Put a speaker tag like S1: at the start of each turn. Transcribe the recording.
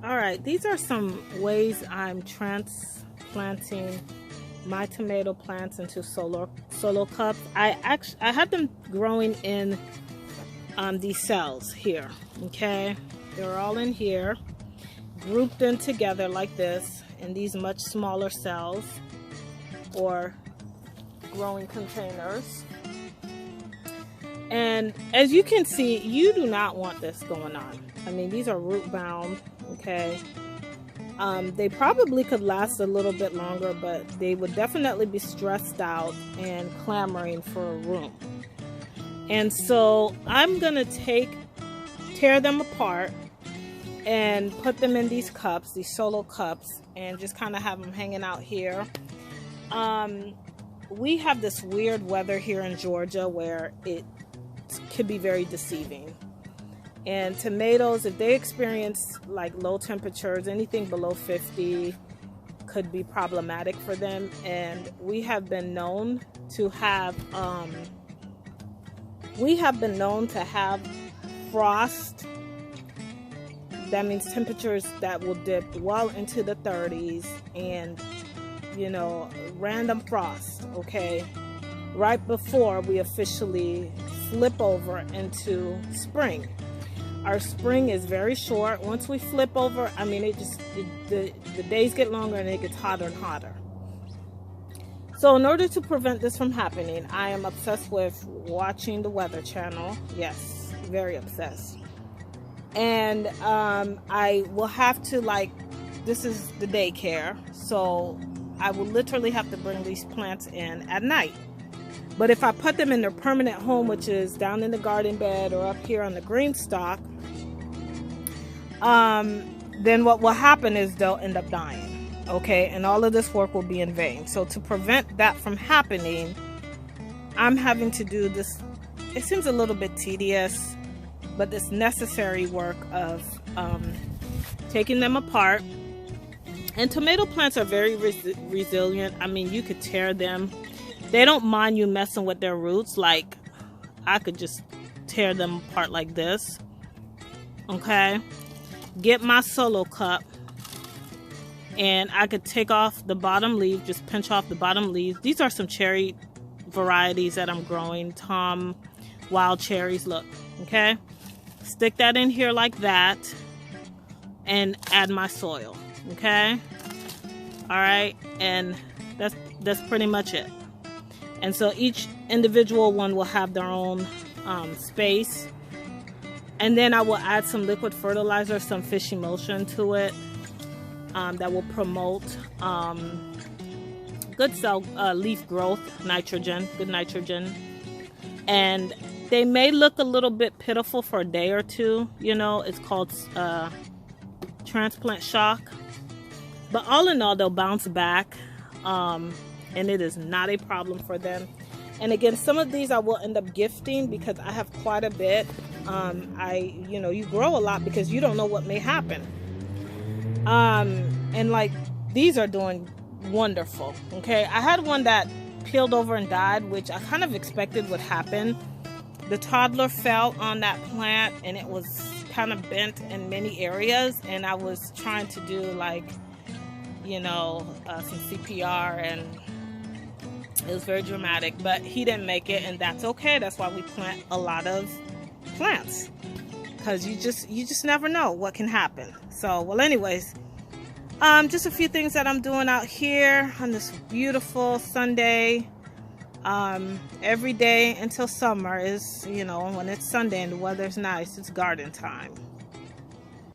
S1: All right, these are some ways I'm transplanting my tomato plants into solo cups. I have them growing in these cells here. Okay, they're all in here, grouped in together like this in these much smaller cells or growing containers. And as you can see, you do not want this going on. I mean, these are root bound, okay? They probably could last a little bit longer, but they would definitely be stressed out and clamoring for a room. And so I'm gonna tear them apart and put them in these cups, these solo cups, and just kind of have them hanging out here. We have this weird weather here in Georgia where it could be very deceiving. And tomatoes, if they experience like low temperatures, anything below 50 could be problematic for them. And we have been known to have frost. That means temperatures that will dip well into the 30s, and you know, random frost, okay, right before we officially flip over into spring. Our spring is very short. Once we flip over, I mean, the days get longer and it gets hotter and hotter. So in order to prevent this from happening, I am obsessed with watching the Weather Channel. Yes, very obsessed. And I will have to, like, this is the daycare, so I will literally have to bring these plants in at night. But if I put them in their permanent home, which is down in the garden bed or up here on the green stalk, then what will happen is they'll end up dying, okay? And all of this work will be in vain. So to prevent that from happening, I'm having to do this. It seems a little bit tedious, but this necessary work of taking them apart. And tomato plants are very resilient. I mean, you could tear them. They don't mind you messing with their roots. Like, I could just tear them apart like this. Okay? Get my solo cup, and I could take off the bottom leaf, just pinch off the bottom leaves. These are some cherry varieties that I'm growing. Tom wild cherries, look. Okay? Stick that in here like that, and add my soil. Okay, all right, and that's pretty much it. And so each individual one will have their own space, and then I will add some liquid fertilizer, some fish emulsion to it that will promote good leaf growth, nitrogen, good nitrogen. And they may look a little bit pitiful for a day or two, you know, it's called transplant shock. But all in all, they'll bounce back, and it is not a problem for them. And again, some of these I will end up gifting because I have quite a bit. You know, you grow a lot because you don't know what may happen. And like, these are doing wonderful, okay? I had one that peeled over and died, which I kind of expected would happen. The toddler fell on that plant, and it was kind of bent in many areas, and I was trying to do, like, you know, some CPR, and it was very dramatic, but he didn't make it, and that's okay. That's why we plant a lot of plants, because you just never know what can happen. So, well, anyways, just a few things that I'm doing out here on this beautiful Sunday. Every day until summer is, you know, when it's Sunday and the weather's nice, it's garden time.